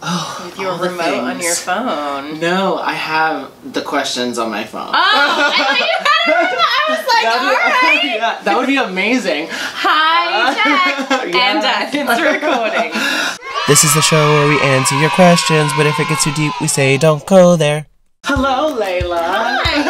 Oh, with your remote on your phone. No, I have the questions on my phone. Oh, I thought you had it. I was like, alright. Yeah, that would be amazing. Hi, Dad. Yeah. And it's recording. This is the show where we answer your questions, but if it gets too deep, we say don't go there. Hello, Layla. Hi.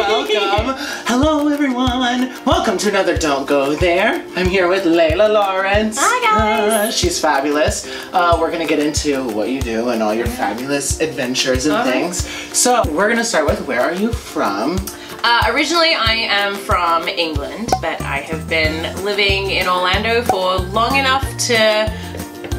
Welcome. Hello, everyone. Welcome to another Don't Go There. I'm here with Leyla Lawrence. Hi, guys. She's fabulous. We're going to get into what you do and all your fabulous adventures and things. So, we're going to start with, where are you from? Originally, I am from England, but I have been living in Orlando for long enough to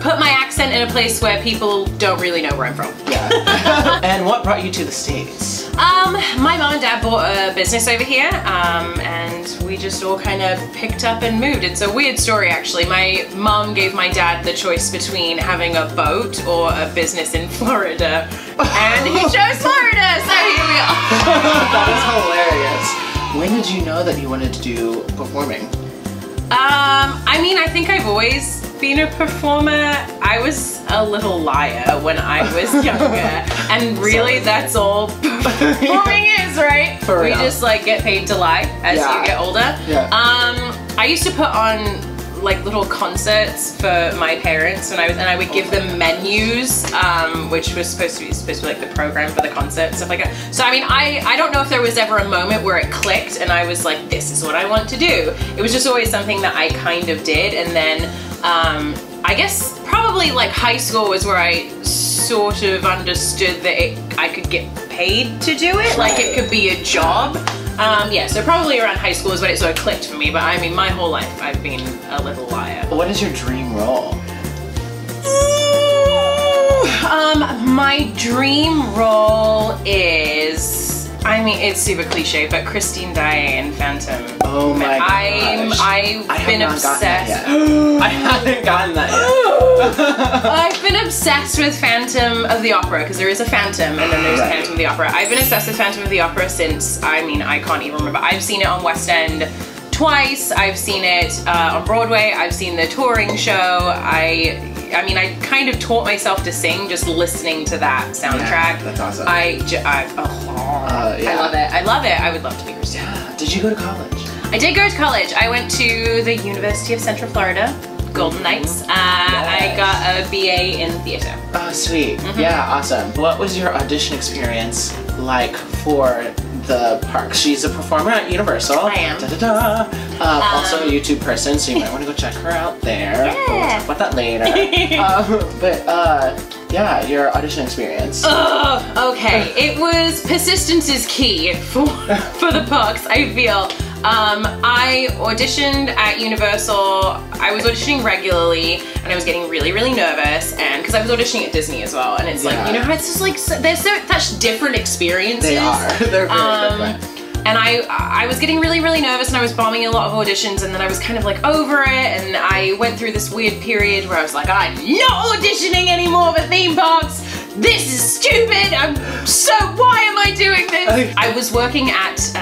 put my accent in a place where people don't really know where I'm from. Yeah. And what brought you to the States? My mom and dad bought a business over here, and we just all kind of picked up and moved. It's a weird story, actually. My mom gave my dad the choice between having a boat or a business in Florida, and he chose Florida, so here we are. That is hilarious. When did you know that you wanted to do performing? I mean, I think I've always been a performer. I was a little liar when I was younger, and really that's all performing is, right? For real. We just like get paid to lie as you get older. Yeah. I used to put on like little concerts for my parents when I would give them menus, which was supposed to be like the program for the concert, stuff like that. So I mean, I don't know if there was ever a moment where it clicked and I was like, this is what I want to do. It was just always something that I kind of did, and then I guess probably like high school was where I sort of understood that I could get paid to do it, like it could be a job. Yeah, so probably around high school is when it sort of clicked for me, but I mean, my whole life I've been a little liar. What is your dream role? My dream role is, I mean, it's super cliche, but Christine Daae in Phantom. Oh my gosh. I've been obsessed. I haven't gotten that yet. I've been obsessed with Phantom of the Opera, because there is a Phantom and then there's a Phantom of the Opera. I've been obsessed with Phantom of the Opera since, I mean, I can't even remember. I've seen it on West End twice. I've seen it on Broadway. I've seen the touring show. I mean, I kind of taught myself to sing just listening to that soundtrack. Yeah, that's awesome. I love it. I love it. I would love to be Christine. Yeah. Did you go to college? I did go to college. I went to the University of Central Florida, Golden Knights. I got a BA in theater. Oh, sweet. Yeah, awesome. What was your audition experience like for the parks? She's a performer at Universal. I am. Also a YouTube person, so you might want to go check her out there. Yeah. We'll talk about that later. Yeah, your audition experience. Okay. It was persistence is key for the parks, I feel. I auditioned at Universal. I was auditioning regularly, and I was getting really, really nervous, and because I was auditioning at Disney as well, and it's like, you know, it's just like, there's such different experiences. They are. They're very different. And I was getting really, really nervous, and I was bombing a lot of auditions, and then I was kind of like over it, and I went through this weird period where I was like, I'm not auditioning anymore for theme parks. This is stupid. Why am I doing this? I was working at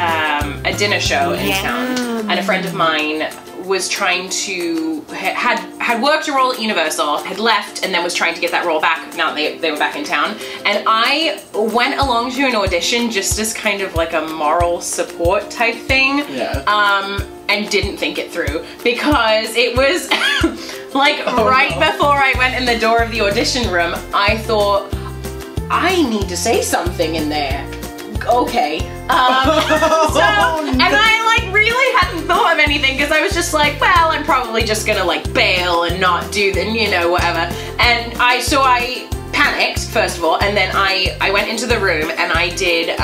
a dinner show in town, and a friend of mine was trying to, had worked a role at Universal, had left, and then was trying to get that role back now that they were back in town. And I went along to an audition just as kind of like a moral support type thing. Yeah. And didn't think it through, because it was like before I went in the door of the audition room, I thought, I need to say something in there. Okay. And I like really hadn't thought of anything, because I was just like, well, I'm probably just gonna like bail and not do the, you know, whatever. And so I panicked, first of all, and then I went into the room and I did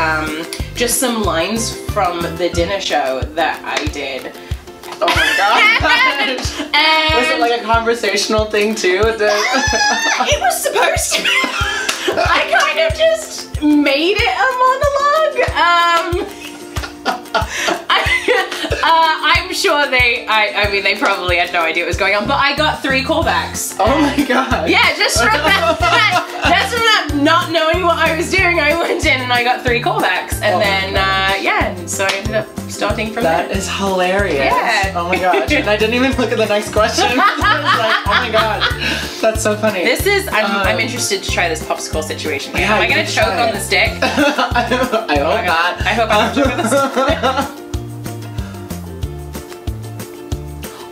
just some lines from the dinner show that I did. Oh my god. And was it like a conversational thing too? it was supposed to be. I kind of just made it a monologue. I'm sure I mean, they probably had no idea what was going on, but I got 3 callbacks. Oh my god. Yeah, just from that not knowing what I was doing, I went in and I got 3 callbacks. And then, yeah, so so I ended up starting from That there. is hilarious. Yeah. Oh my gosh. And I didn't even look at the next question. I was like, oh my gosh. That's so funny. This is, I'm interested to try this popsicle situation. Yeah, Am I going to choke on the stick? I hope not. I hope I don't choke on the stick.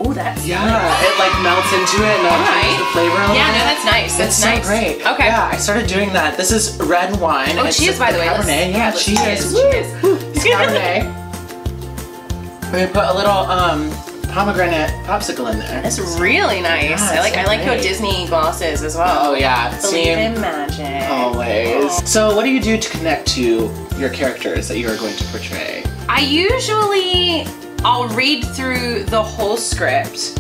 Oh, that's Yeah, nice. it like melts into it and changes the flavor a little Yeah, bit. no, that's nice. That's so nice. great. Okay. Yeah, I started doing that. This is red wine. Oh, It's cheers, by the way. Cabernet. Yeah, let's cheers. cheers. It's Cabernet. We're gonna put a little pomegranate popsicle in there. That's really nice. Yeah, I like your great. Disney glasses as well. Oh yeah, Believe see? in magic. Always. Oh. So what do you do to connect to your characters that you are going to portray? I'll read through the whole script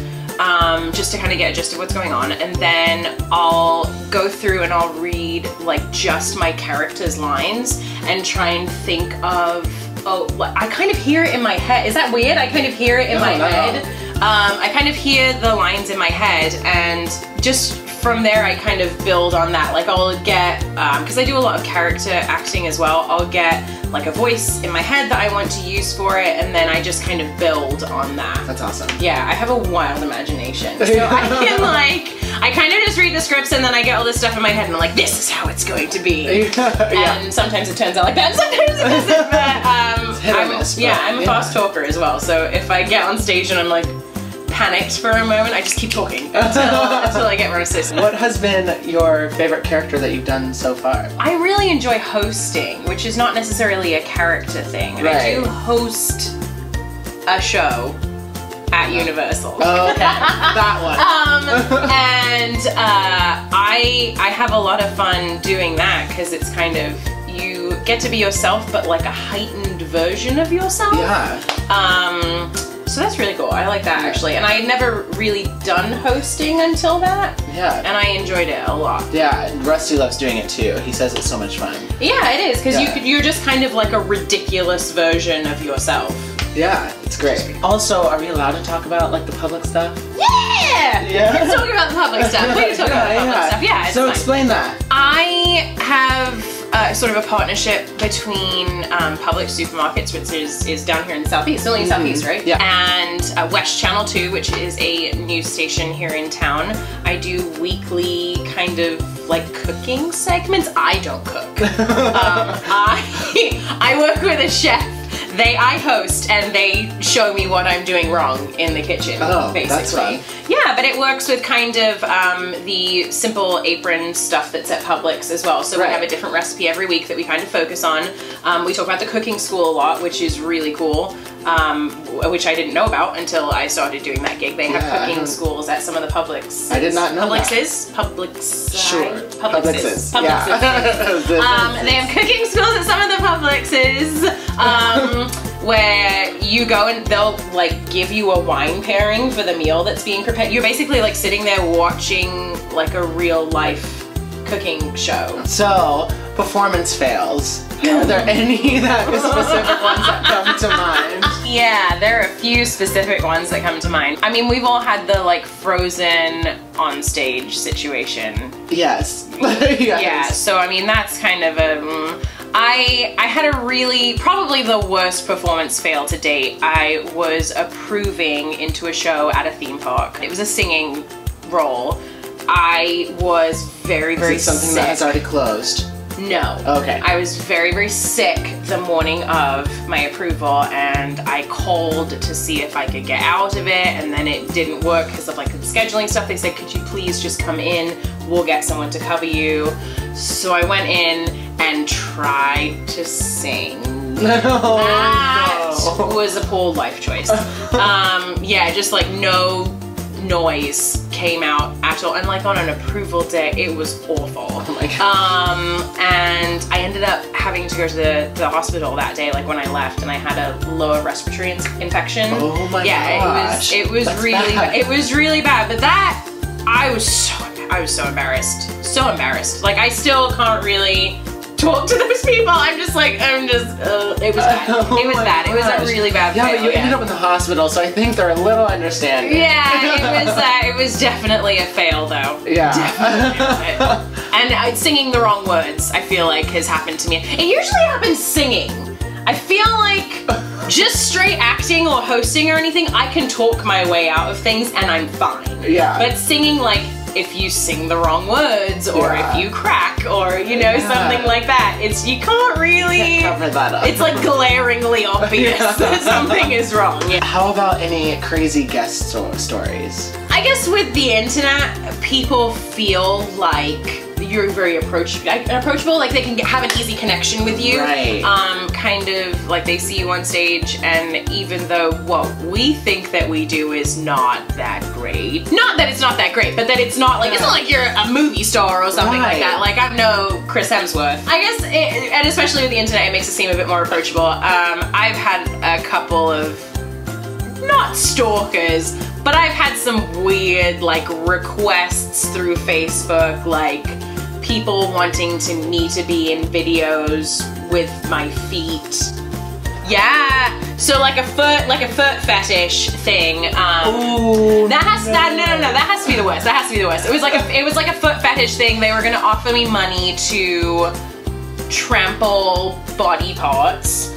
just to kind of get a gist of what's going on, and then I'll go through and I'll read like just my character's lines and try and think of, I kind of hear it in my head. Is that weird? I kind of hear it in my head. I kind of hear the lines in my head, and just from there I kind of build on that. Like I'll get, because I do a lot of character acting as well, I'll get like a voice in my head that I want to use for it, and then I just kind of build on that. That's awesome. Yeah, I have a wild imagination. So I can I kind of just read the scripts and then I get all this stuff in my head and I'm like, this is how it's going to be. Yeah. And sometimes it turns out like that, and sometimes it doesn't. But hit or miss, I'm a fast talker as well. So if I get on stage and I'm like panicked for a moment, I just keep talking until I get roasted. What has been your favorite character that you've done so far? I really enjoy hosting, which is not necessarily a character thing. Right. I do host a show at Universal. Oh, okay. That one. And I have a lot of fun doing that because it's kind of, you get to be yourself, but like a heightened version of yourself. Yeah. So that's really cool. I like that actually. And I had never really done hosting until that. Yeah. And I enjoyed it a lot. Yeah, and Rusty loves doing it too. He says it's so much fun. Yeah, it is, because Yeah. you're just kind of like a ridiculous version of yourself. Yeah, it's great. Also, are we allowed to talk about like the public stuff? Yeah! Yeah. Let's talk about the public stuff. We can talk about the public stuff. Yeah, it's So fine. explain that. I have sort of a partnership between Public Supermarkets, which is down here in the Southeast, only in Southeast, right? Yeah. And West Channel 2, which is a news station here in town. I do weekly kind of like cooking segments. I don't cook. I work with a chef. I host and they show me what I'm doing wrong in the kitchen, basically. That's fun. Yeah, but it works with kind of the simple apron stuff that's at Publix as well. So we have a different recipe every week that we kind of focus on. We talk about the cooking school a lot, which is really cool, which I didn't know about until I started doing that gig. They have cooking schools at some of the Publix. I did not know that. Sure. Publixes. Publixes. Yeah. They have cooking schools at some of the Publixes. Where you go and they'll like give you a wine pairing for the meal that's being prepared. You're basically like sitting there watching like a real life cooking show. So, performance fails. Are there any specific ones that come to mind? Yeah, there are a few specific ones that come to mind. I mean, we've all had the like Frozen on stage situation. Yes. Yes. Yeah, so I mean that's kind of a... I had a probably the worst performance fail to date. I was approving into a show at a theme park. It was a singing role. I was very, very sick. Is it something that has already closed? No. Okay. I was very, very sick the morning of my approval, and I called to see if I could get out of it, and then it didn't work because of like the scheduling stuff. They said, could you please just come in? We'll get someone to cover you. So I went in and tried to sing. That was a poor life choice. Yeah, just like no noise came out at all, and like on an approval day it was awful. Oh my God. And I ended up having to go to the hospital that day, like when I left, and I had a lower respiratory infection. Oh my gosh. It was That's really bad. it was really bad, but that I was so embarrassed. Like I still can't really talk to those people. It was bad. It was bad. It was a really bad Yeah, fail, but you ended up in the hospital, so I think they're a little understanding. Yeah, it was definitely a fail though. Yeah. And singing the wrong words, I feel like, has happened to me. It usually happens singing. I feel like Just straight acting or hosting or anything, I can talk my way out of things and I'm fine. Yeah. But singing, like, if you sing the wrong words or if you crack or, you know, something like that, you can't really cover that up. It's like glaringly obvious that something is wrong. Yeah. How about any crazy guest stories? I guess with the internet, people feel like you're very approachable, like they can have an easy connection with you. Right. Kind of like they see you on stage, and even though what we think that we do is not that great, not that it's not that great, but that it's not like you're a movie star or something like that. Like I'm no Chris Hemsworth. I guess, and especially with the internet, it makes it seem a bit more approachable. I've had a couple of, not stalkers, but I've had some weird like requests through Facebook, like people wanting me to be in videos with my feet. Yeah, so like a foot fetish thing. Ooh, that has to be the worst. That has to be the worst. It was like a foot fetish thing. They were gonna offer me money to trample body parts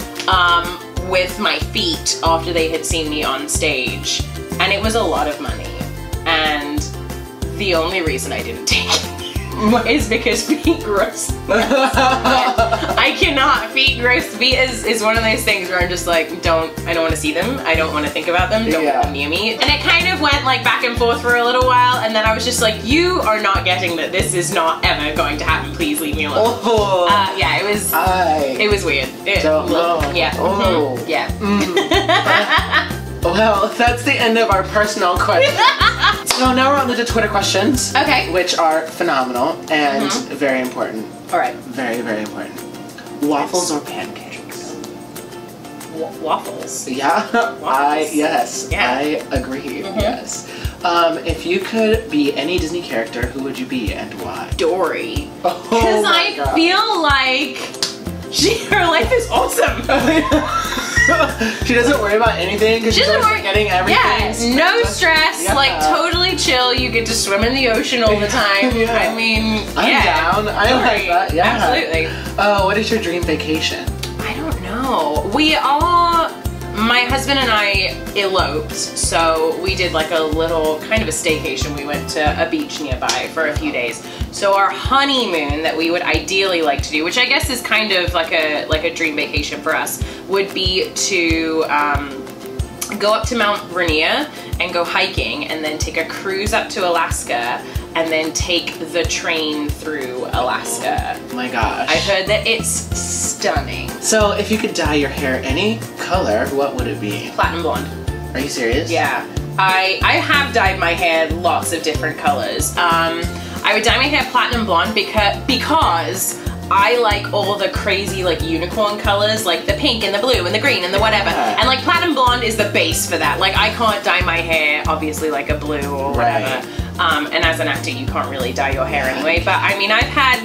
with my feet after they had seen me on stage, and it was a lot of money. And the only reason I didn't take it is because feet gross. I cannot. Feet gross. Feet is one of those things where I'm just like, I don't want to see them. I don't want to think about them. Don't want them near me. And it kind of went like back and forth for a little while, and then I was just like, you are not getting that this is not ever going to happen. Please leave me alone. Oh. Yeah, it was weird. Don't know. Yeah. Oh. Yeah. Well, that's the end of our personal questions. So now we're on to the Twitter questions. Okay. Which are phenomenal and very important. All right. Very, very important. Waffles or pancakes? Waffles. Yeah. Waffles. Yes. Yeah. I agree. Yes. If you could be any Disney character, who would you be and why? Dory. Oh, Because my God. feel like her life is awesome. She doesn't worry about anything because she's always getting everything. Yeah, no stress, Yeah. like totally chill. You get to swim in the ocean all the time. Yeah. I mean, I'm down. I like that. Yeah. Absolutely. What is your dream vacation? I don't know. My husband and I eloped, so we did like a little kind of a staycation. We went to a beach nearby for a few days. So our honeymoon that we would ideally like to do, which I guess is kind of like a dream vacation for us, would be to go up to Mount Rainier and go hiking, and then take a cruise up to Alaska, and then take the train through Alaska. Oh my gosh. I heard that it's stunning. So if you could dye your hair any color, what would it be? Platinum blonde. Are you serious? Yeah. I have dyed my hair lots of different colors. I would dye my hair platinum blonde because I like all the crazy like unicorn colors, like the pink and the blue and the green and the whatever. And like platinum blonde is the base for that. Like I can't dye my hair obviously like a blue or whatever. And as an actor you can't really dye your hair anyway. But I mean, I've had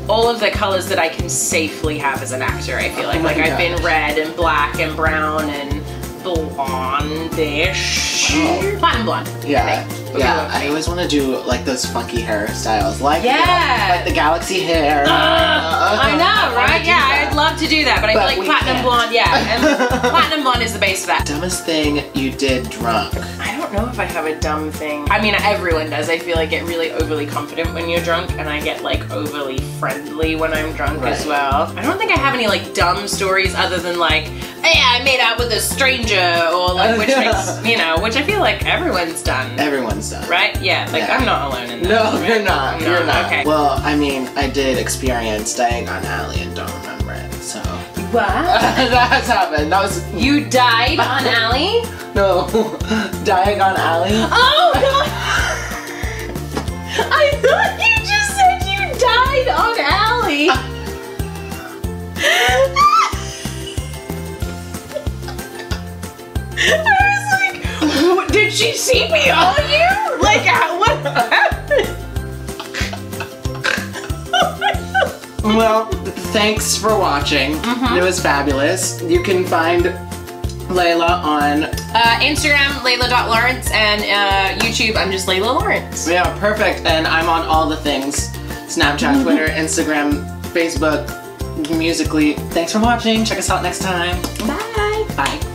all of the colors that I can safely have as an actor, I feel like. I've been red and black and brown and blondish. Platinum blonde. Yeah. Yeah, I always want to do like those funky hairstyles, like like the galaxy hair. I know, right? Yeah, I'd love to do that, but I feel like platinum blonde, and platinum blonde is the base for that. Dumbest thing you did drunk? I don't know if I have a dumb thing. I mean, everyone does. I feel like I get really overly confident when you're drunk, and I get like overly friendly when I'm drunk as well. I don't think I have any like dumb stories other than like, hey, I made out with a stranger, or like which makes, you know, which I feel like everyone's done. Everyone's done. Right? Yeah, like I'm not alone in that. No, right? you're not. You're not. Okay. Well, I mean, I did experience dying on Alley and don't remember it, so. What? That has happened. That was. You died on Alley? No, dying on Alley. Oh God! I thought you just said you died on Alley. I was like, did she CPR you? Like, what happened? Well, thanks for watching. It was fabulous. You can find Leyla on Instagram, Leyla.Lawrence, and YouTube, I'm just Leyla Lawrence. Yeah, perfect. And I'm on all the things. Snapchat, Twitter, Instagram, Facebook, Musically. Thanks for watching. Check us out next time. Bye. Bye.